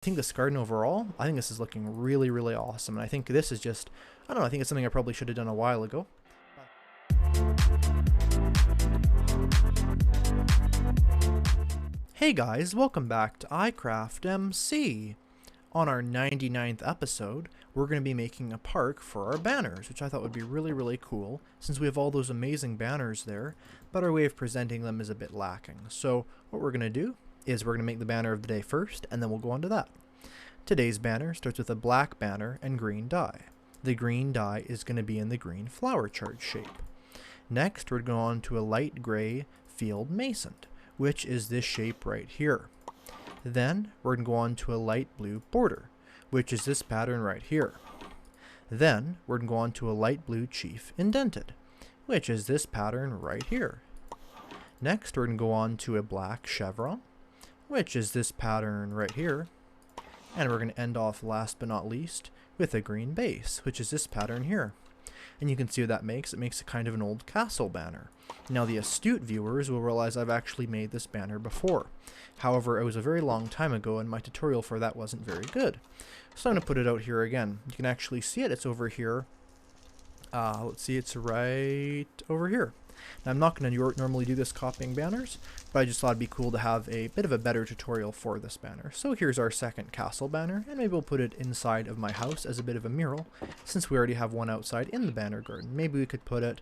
think this garden overall, I think this is looking really, really awesome. And I think this is just, I don't know, I think it's something I probably should have done a while ago. Hey guys, welcome back to Eyecraftmc. On our 99th episode, we're going to be making a park for our banners, which I thought would be really, really cool, since we have all those amazing banners there, but our way of presenting them is a bit lacking. So what we're going to do is we're going to make the banner of the day first, and then we'll go on to that. Today's banner starts with a black banner and green dye. The green dye is going to be in the green flower chart shape. Next, we're going on to a light gray field masoned, which is this shape right here. Then we're going to go on to a light blue border, which is this pattern right here. Then we're going to go on to a light blue chief indented, which is this pattern right here. Next we're going to go on to a black chevron, which is this pattern right here. And we're going to end off last but not least with a green base, which is this pattern here. And you can see what that makes. It makes a kind of an old castle banner. Now the astute viewers will realize I've actually made this banner before. However, it was a very long time ago and my tutorial for that wasn't very good. So I'm going to put it out here again. You can actually see it. It's over here. Let's see, it's right over here. Now I'm not going to normally do this copying banners, but I just thought it'd be cool to have a bit of a better tutorial for this banner. So here's our second castle banner, and maybe we'll put it inside of my house as a bit of a mural, since we already have one outside in the banner garden. Maybe we could put it,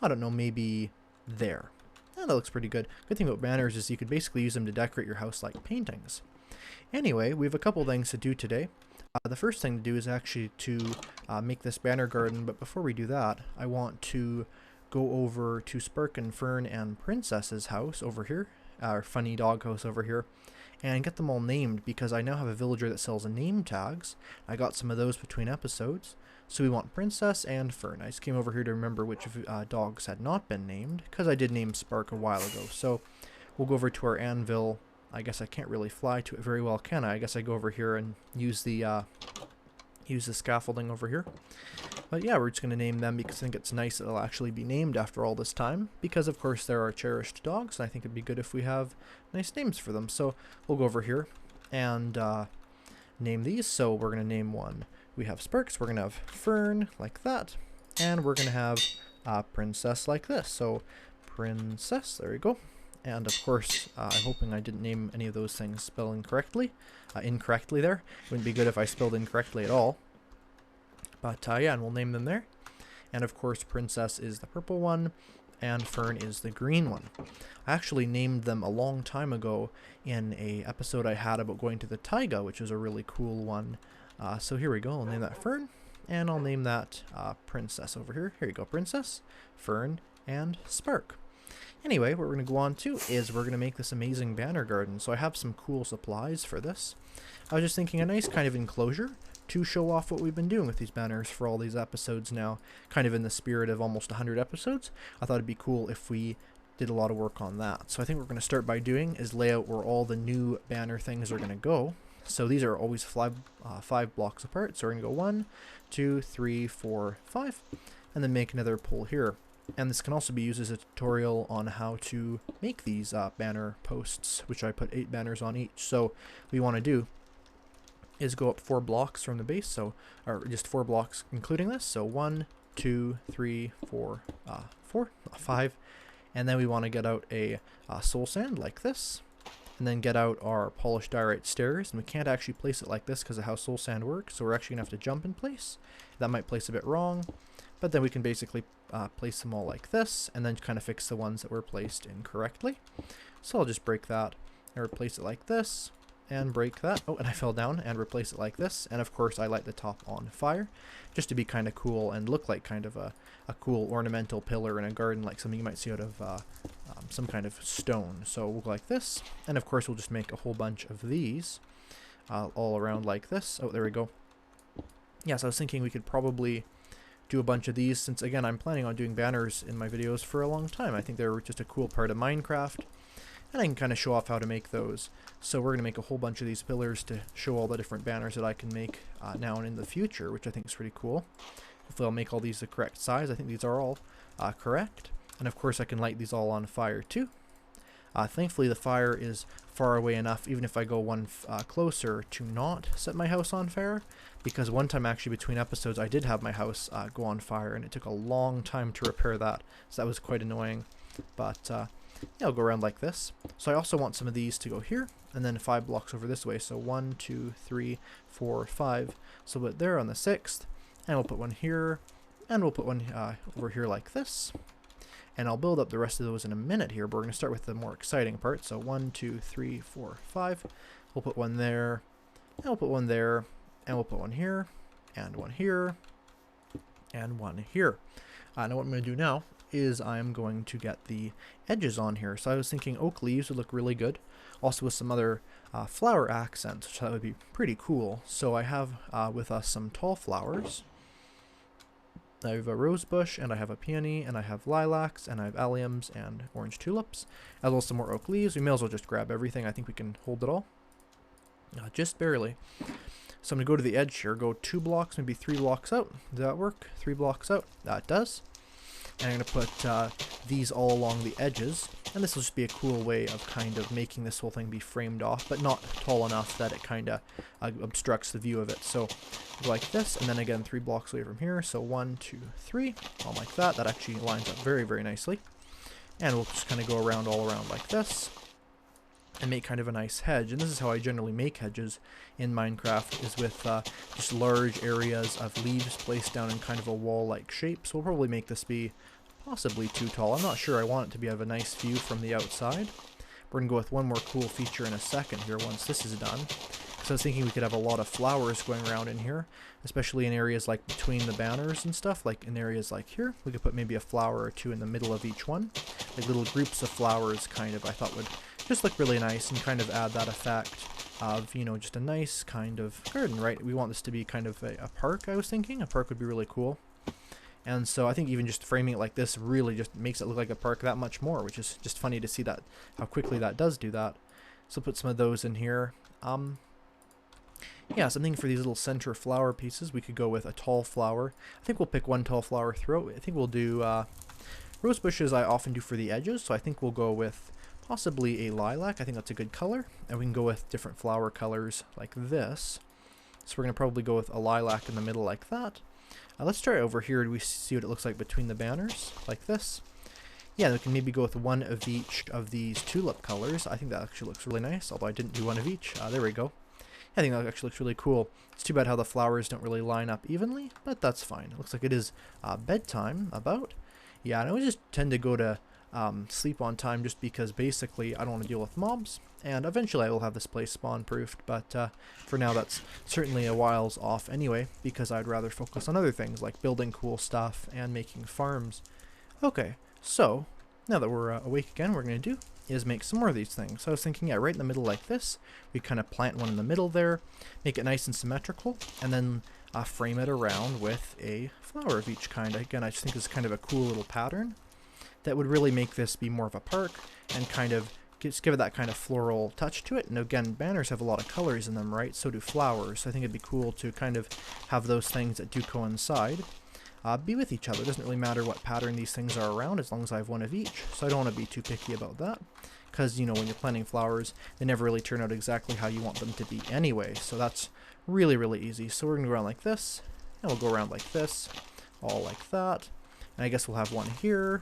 I don't know, maybe there. And that looks pretty good. Good thing about banners is you could basically use them to decorate your house like paintings. Anyway, we have a couple things to do today. The first thing to do is actually to make this banner garden, but before we do that, I want to go over to Spark and Fern and Princess's house over here, our funny dog house over here, and get them all named, because I now have a villager that sells name tags. I got some of those between episodes, so we want Princess and Fern. I just came over here to remember which dogs had not been named, because I did name Spark a while ago. So we'll go over to our anvil. I guess I can't really fly to it very well, can I? I guess I go over here and use the scaffolding over here. But yeah, we're just going to name them because I think it's nice that they'll actually be named after all this time. Because of course they're our cherished dogs, and I think it'd be good if we have nice names for them. So we'll go over here and name these. So we're going to name one. We have Sparks, we're going to have Fern like that. And we're going to have Princess like this. So Princess, there we go. And of course, I'm hoping I didn't name any of those things spelling correctly. Incorrectly there. Wouldn't be good if I spelled incorrectly at all. But yeah, and we'll name them there. And of course, Princess is the purple one, and Fern is the green one. I actually named them a long time ago in a episode I had about going to the taiga, which is a really cool one. So here we go. I'll name that Fern, and I'll name that Princess over here. Here you go, Princess, Fern, and Spark. Anyway, what we're going to go on to is we're going to make this amazing banner garden. So I have some cool supplies for this. I was just thinking a nice kind of enclosure to show off what we've been doing with these banners for all these episodes now, kind of in the spirit of almost 100 episodes. I thought it'd be cool if we did a lot of work on that. So I think what we're going to start by doing is lay out where all the new banner things are going to go. So these are always five blocks apart. So we're going to go 1, 2, 3, 4, 5, and then make another pole here. And this can also be used as a tutorial on how to make these banner posts, which I put 8 banners on each. So what we want to do is go up 4 blocks from the base, so or just 4 blocks including this. So 1, 2, 3, 4, 5, and then we want to get out a soul sand like this, and then get out our polished diorite stairs. And we can't actually place it like this because of how soul sand works, so we're actually gonna have to jump in place. That might place a bit wrong, but then we can basically place them all like this, and then kind of fix the ones that were placed incorrectly. So I'll just break that and replace it like this, and break that. Oh, and I fell down, and replace it like this. And of course I light the top on fire, just to be kind of cool and look like kind of a cool ornamental pillar in a garden, like something you might see out of some kind of stone. So we'll go like this, and of course we'll just make a whole bunch of these all around like this. Oh, there we go. Yes, I was thinking we could probably do a bunch of these, since again I'm planning on doing banners in my videos for a long time. I think they're just a cool part of Minecraft, and I can kind of show off how to make those. So we're going to make a whole bunch of these pillars to show all the different banners that I can make now and in the future, which I think is pretty cool. Hopefully I'll make all these the correct size. I think these are all correct. And of course I can light these all on fire too. Thankfully the fire is far away enough, even if I go one closer, to not set my house on fire, because one time actually between episodes I did have my house go on fire, and it took a long time to repair that, so that was quite annoying. But yeah, I'll go around like this. So I also want some of these to go here, and then 5 blocks over this way, so 1, 2, 3, 4, 5. So we'll put there on the 6th, and we'll put one here, and we'll put one over here like this. And I'll build up the rest of those in a minute here, but we're going to start with the more exciting part. So 1, 2, 3, 4, 5. We'll put one there, and we'll put one there, and we'll put one here, and one here, and one here. Now what I'm going to do now is I'm going to get the edges on here. So I was thinking oak leaves would look really good, also with some other flower accents, which that would be pretty cool. So I have with us some tall flowers. I have a rose bush, and I have a peony, and I have lilacs, and I have alliums and orange tulips, as well as some more oak leaves. We may as well just grab everything. I think we can hold it all. Just barely. So I'm going to go to the edge here, go 2 blocks, maybe 3 blocks out. Does that work? 3 blocks out. That does. And I'm going to put these all along the edges, and this will just be a cool way of kind of making this whole thing be framed off, but not tall enough that it kind of obstructs the view of it. So like this, and then again 3 blocks away from here, so 1, 2, 3, all like that. That actually lines up very, very nicely. And we'll just kind of go around all around like this, and make kind of a nice hedge. And this is how I generally make hedges in Minecraft, is with just large areas of leaves placed down in kind of a wall-like shape. So we'll probably make this be possibly too tall. I'm not sure. I want it to be have a nice view from the outside. We're going to go with one more cool feature in a second here once this is done. So I was thinking we could have a lot of flowers going around in here, especially in areas like between the banners and stuff, like in areas like here. We could put maybe a flower or 2 in the middle of each one. Like little groups of flowers kind of, I thought would just look really nice and kind of add that effect of, you know, just a nice kind of garden, right? We want this to be kind of a park, I was thinking. A park would be really cool. And so I think even just framing it like this really just makes it look like a park that much more, which is just funny to see that, how quickly that does do that. So put some of those in here. Yeah, something for these little center flower pieces. We could go with a tall flower. I think we'll pick one tall flower throughout. I think we'll do rose bushes I often do for the edges, so I think we'll go with possibly a lilac. I think that's a good color. And we can go with different flower colors like this. So we're going to probably go with a lilac in the middle like that. Let's try over here. Do we see what it looks like between the banners? Like this. Yeah, we can maybe go with one of each of these tulip colors. I think that actually looks really nice, although I didn't do one of each. There we go. I think that actually looks really cool. It's too bad how the flowers don't really line up evenly, but that's fine. It looks like it is bedtime about. Yeah, and I would just tend to go to sleep on time just because basically I don't want to deal with mobs, and eventually I will have this place spawn proofed, but for now that's certainly a whiles off anyway, because I'd rather focus on other things like building cool stuff and making farms. Okay, so now that we're awake again, what we're going to do is make some more of these things. So I was thinking, yeah, right in the middle like this, we kind of plant one in the middle there, make it nice and symmetrical, and then frame it around with a flower of each kind. Again, I just think it's kind of a cool little pattern that would really make this be more of a park and kind of just give it that kind of floral touch to it. And again, banners have a lot of colors in them, right? So do flowers. So I think it'd be cool to kind of have those things that do coincide be with each other. It doesn't really matter what pattern these things are around as long as I have one of each. So I don't want to be too picky about that, because, you know, when you're planting flowers, they never really turn out exactly how you want them to be anyway. So that's really, really easy. So we're going to go around like this, and we'll go around like this, all like that. And I guess we'll have one here,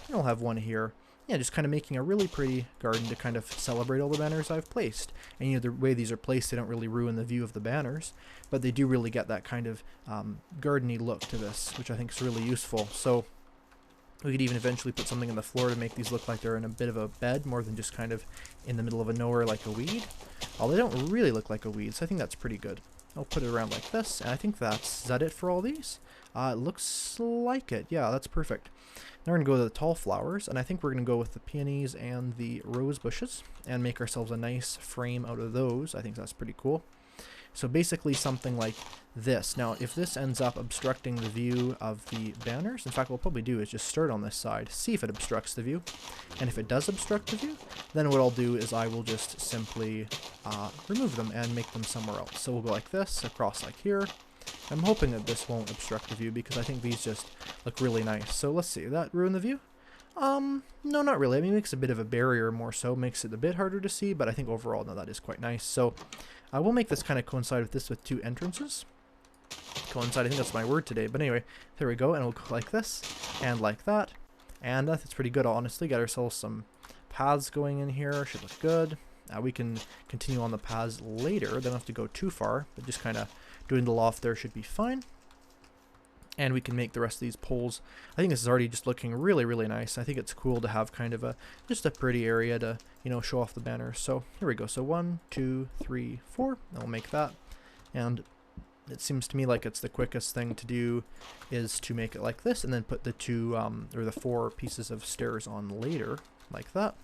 and we'll have one here. Yeah, just kind of making a really pretty garden to kind of celebrate all the banners I've placed. And, you know, the way these are placed, they don't really ruin the view of the banners, but they do really get that kind of gardeny look to this, which I think is really useful. So we could even eventually put something on the floor to make these look like they're in a bit of a bed, more than just kind of in the middle of a nowhere like a weed. Although they don't really look like a weed, so I think that's pretty good. I'll put it around like this, and I think is that it for all these? It looks like it. Yeah, that's perfect. Now we're going to go to the tall flowers, and I think we're going to go with the peonies and the rose bushes and make ourselves a nice frame out of those. I think that's pretty cool. So basically something like this. Now, if this ends up obstructing the view of the banners, in fact, what we'll probably do is just start on this side, see if it obstructs the view. And if it does obstruct the view, then what I'll do is I will just simply remove them and make them somewhere else. So we'll go like this, across like here. I'm hoping that this won't obstruct the view because I think these just look really nice. So let's see, that ruin the view? No, not really. I mean, it makes a bit of a barrier more so, makes it a bit harder to see, but I think overall, no, that is quite nice. So I will make this kind of coincide with this with two entrances. Coincide, I think that's my word today. But anyway, there we go, and we'll go like this, and like that. And that's pretty good, honestly. Got ourselves some paths going in here, should look good. We can continue on the paths later, don't have to go too far, but just kind of doing the loft there should be fine. And we can make the rest of these poles. I think this is already just looking really, really nice. I think it's cool to have kind of just a pretty area to, you know, show off the banner. So here we go. So 1, 2, 3, 4. I'll make that. And it seems to me like it's the quickest thing to do is to make it like this and then put the two or the 4 pieces of stairs on later like that.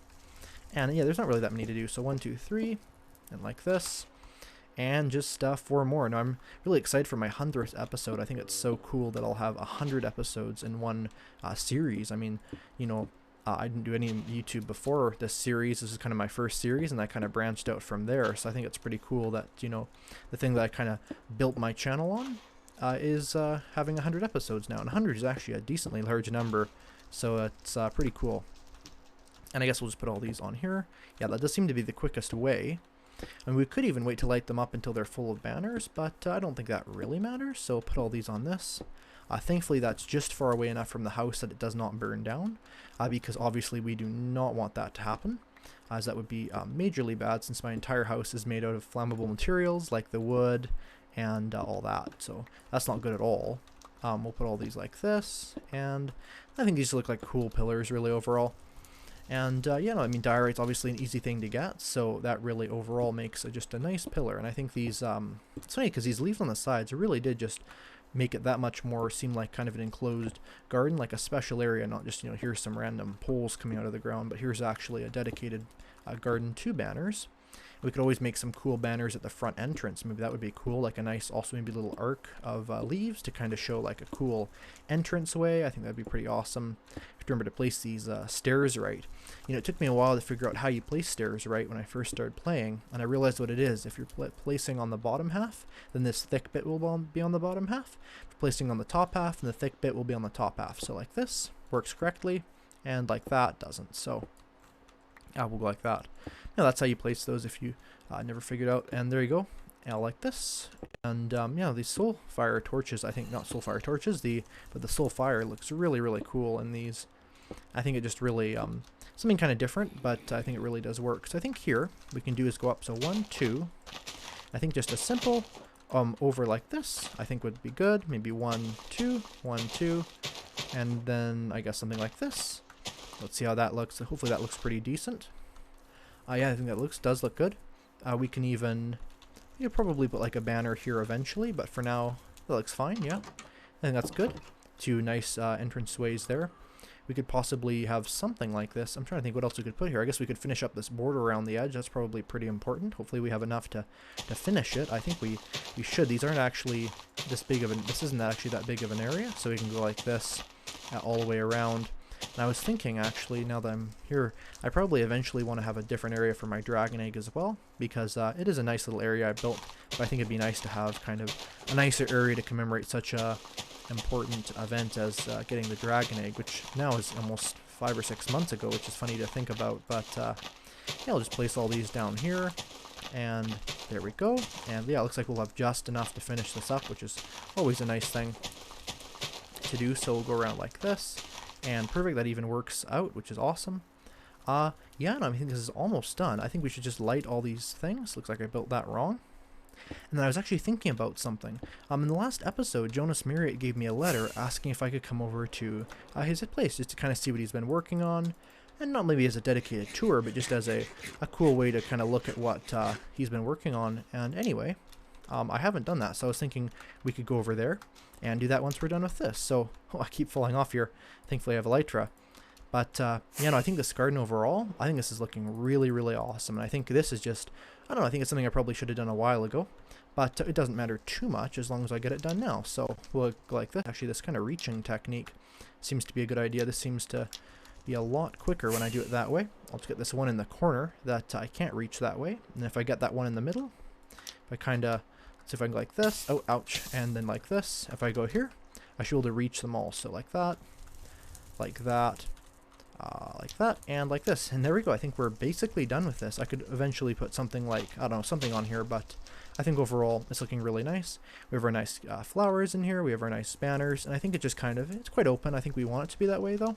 And yeah, there's not really that many to do. So 1, 2, 3, and like this. And just 4 more. Now I'm really excited for my 100th episode. I think it's so cool that I'll have 100 episodes in one series. I mean, you know, I didn't do any YouTube before this series. This is kind of my first series, and I kind of branched out from there. So I think it's pretty cool that, you know, the thing that I kind of built my channel on is having 100 episodes now. And 100 is actually a decently large number, so it's pretty cool. And I guess we'll just put all these on here. Yeah, that does seem to be the quickest way. And we could even wait to light them up until they're full of banners, but I don't think that really matters, so put all these on this. Thankfully that's just far away enough from the house that it does not burn down, because obviously we do not want that to happen, as that would be majorly bad since my entire house is made out of flammable materials like the wood and all that, so that's not good at all. We'll put all these like this, and I think these look like cool pillars really overall. And yeah, no, I mean, diorite's obviously an easy thing to get, so that really overall makes just a nice pillar. And I think these, it's funny because these leaves on the sides really did just make it that much more seem like kind of an enclosed garden, like a special area, not just, you know, here's some random poles coming out of the ground, but here's actually a dedicated garden to banners. We could always make some cool banners at the front entrance. Maybe that would be cool, like a nice, also maybe little arc of leaves to kind of show like a cool entranceway. I think that'd be pretty awesome. You have to remember to place these stairs right. You know, it took me a while to figure out how you place stairs right when I first started playing, and I realized what it is. If you're placing on the bottom half, then this thick bit will be on the bottom half. If you're placing on the top half, then the thick bit will be on the top half. So like this works correctly, and like that doesn't. So we'll go like that. Now that's how you place those if you never figured out. And there you go. And like this. And yeah, these soul fire torches, I think, not soul fire torches, but the soul fire looks really, really cool in these. I think it just really, something kind of different, but I think it really does work. So I think here, we can do is go up, so 1, 2. I think just a simple over like this, I think would be good. Maybe 1, 2, 1, 2. And then I guess something like this. Let's see how that looks. Hopefully that looks pretty decent. Yeah, I think that does look good. We can even, you'll probably put like a banner here eventually, but for now, that looks fine, yeah. I think that's good. 2 nice entranceways there. We could possibly have something like this. I'm trying to think what else we could put here. I guess we could finish up this border around the edge. That's probably pretty important. Hopefully we have enough to finish it. I think we should. These aren't actually this big of this isn't actually that big of an area, so we can go like this all the way around. And I was thinking, actually, now that I'm here, I probably eventually want to have a different area for my dragon egg as well, because it is a nice little area I built, but I think it'd be nice to have kind of a nicer area to commemorate such a important event as getting the dragon egg, which now is almost 5 or 6 months ago, which is funny to think about, but yeah, I'll just place all these down here, and there we go. And yeah, it looks like we'll have just enough to finish this up, which is always a nice thing to do. So we'll go around like this. And perfect, that even works out, which is awesome. Yeah, no, I think this is almost done. I think we should just light all these things. Looks like I built that wrong. And then I was actually thinking about something. In the last episode, JonasMerriot gave me a letter asking if I could come over to his place just to kind of see what he's been working on. And not maybe as a dedicated tour, but just as a cool way to kind of look at what he's been working on. And anyway, I haven't done that, so I was thinking we could go over there and do that once we're done with this. So, I keep falling off here. Thankfully I have Elytra. But, yeah, no, I think this garden overall, I think this is looking really, really awesome. And I think this is just, I don't know, I think it's something I probably should have done a while ago. But it doesn't matter too much as long as I get it done now. So we'll go like this. Actually, this kind of reaching technique seems to be a good idea. This seems to be a lot quicker when I do it that way. I'll just get this one in the corner that I can't reach that way. And if I get that one in the middle, if I kind of, let's see if I can go like this. Oh, ouch. And then like this. If I go here, I should be able to reach them all. So like that, like that, and like this. And there we go. I think we're basically done with this. I could eventually put something like, I don't know, something on here, but I think overall it's looking really nice. We have our nice flowers in here. We have our nice banners, and I think it just kind of, it's quite open. I think we want it to be that way, though.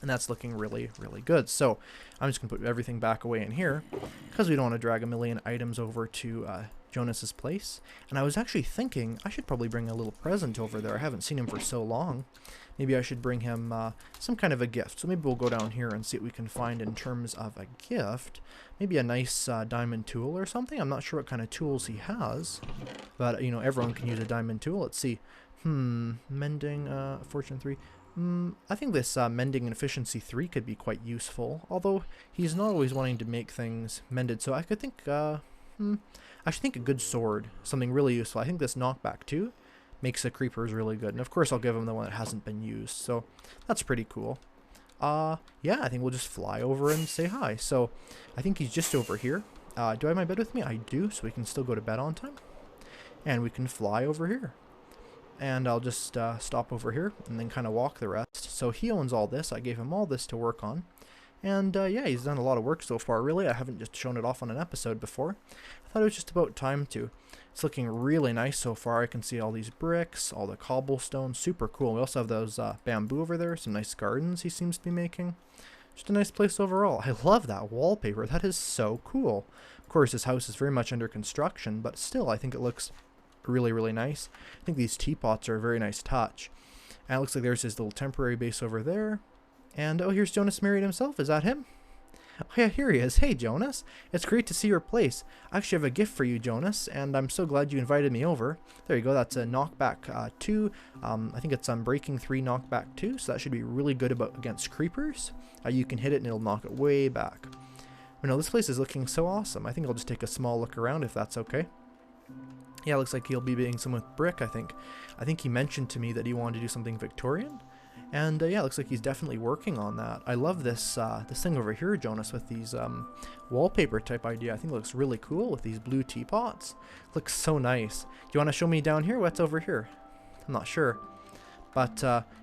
And that's looking really, really good. So I'm just going to put everything back away in here because we don't want to drag a million items over to Jonas's place. And I was actually thinking I should probably bring a little present over there. I haven't seen him for so long. Maybe I should bring him some kind of a gift. So maybe we'll go down here and see what we can find in terms of a gift. Maybe a nice diamond tool or something. I'm not sure what kind of tools he has. But, you know, everyone can use a diamond tool. Let's see. Mending, Fortune 3. I think this mending and efficiency 3 could be quite useful, although he's not always wanting to make things mended, so I could think, I should think a good sword, something really useful. I think this knockback 2 makes the creepers really good, and of course I'll give him the one that hasn't been used, so that's pretty cool. Yeah, I think we'll just fly over and say hi. So I think he's just over here. Do I have my bed with me? I do, so we can still go to bed on time, and we can fly over here. And I'll just stop over here and then kind of walk the rest. So he owns all this. I gave him all this to work on. And yeah, he's done a lot of work so far, really. I haven't just shown it off on an episode before. I thought it was just about time to. It's looking really nice so far. I can see all these bricks, all the cobblestone. Super cool. We also have those bamboo over there. Some nice gardens he seems to be making. Just a nice place overall. I love that wallpaper. That is so cool. Of course, his house is very much under construction, but still, I think it looks really, really nice. I think these teapots are a very nice touch. And it looks like there's his little temporary base over there. And oh, here's JonasMerriot himself. Is that him? Oh yeah, here he is. Hey Jonas, it's great to see your place. I actually have a gift for you, Jonas, and I'm so glad you invited me over. There you go. That's a knockback 2. I think it's breaking 3 knockback 2, so that should be really good against creepers. You can hit it and it'll knock it way back. But no, this place is looking so awesome. I think I'll just take a small look around if that's okay. Yeah, it looks like he'll be being some with brick, I think. I think he mentioned to me that he wanted to do something Victorian. And yeah, it looks like he's definitely working on that. I love this this thing over here, Jonas, with these wallpaper type idea. I think it looks really cool with these blue teapots. Looks so nice. Do you want to show me down here? What's over here? I'm not sure. But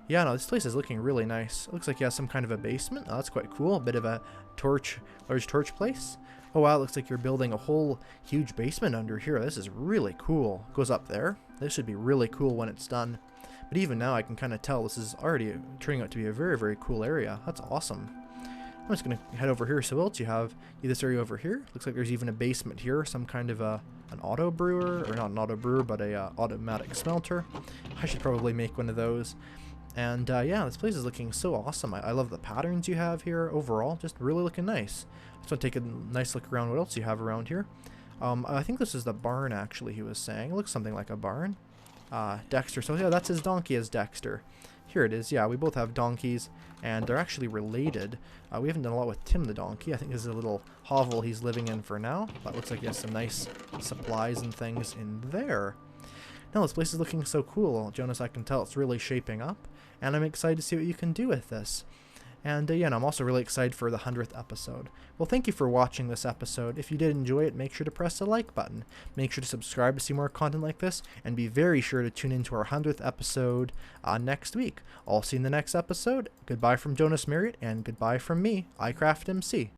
yeah, no, this place is looking really nice. It looks like he has some kind of a basement. Oh, that's quite cool. A bit of a large torch place. Oh wow, it looks like you're building a whole huge basement under here. This is really cool. Goes up there. This should be really cool when it's done. But even now I can kind of tell this is already turning out to be a very, very cool area. That's awesome. I'm just going to head over here. So what else you have? This area over here. Looks like there's even a basement here. Some kind of an auto brewer. Or not an auto brewer, but a automatic smelter. I should probably make one of those. And yeah, this place is looking so awesome. I love the patterns you have here overall. Just really looking nice. Just want to take a nice look around what else you have around here. I think this is the barn, actually, he was saying. It looks something like a barn. Dexter. So yeah, that's his donkey as Dexter. Here it is. Yeah, we both have donkeys, and they're actually related. We haven't done a lot with Tim the donkey. I think this is a little hovel he's living in for now. But it looks like he has some nice supplies and things in there. Now, this place is looking so cool, Jonas. I can tell it's really shaping up, and I'm excited to see what you can do with this. And yeah, and I'm also really excited for the 100th episode. Well, thank you for watching this episode. If you did enjoy it, make sure to press the like button. Make sure to subscribe to see more content like this, and be very sure to tune into our 100th episode next week. I'll see you in the next episode. Goodbye from JonasMerriot, and goodbye from me, Eyecraftmc.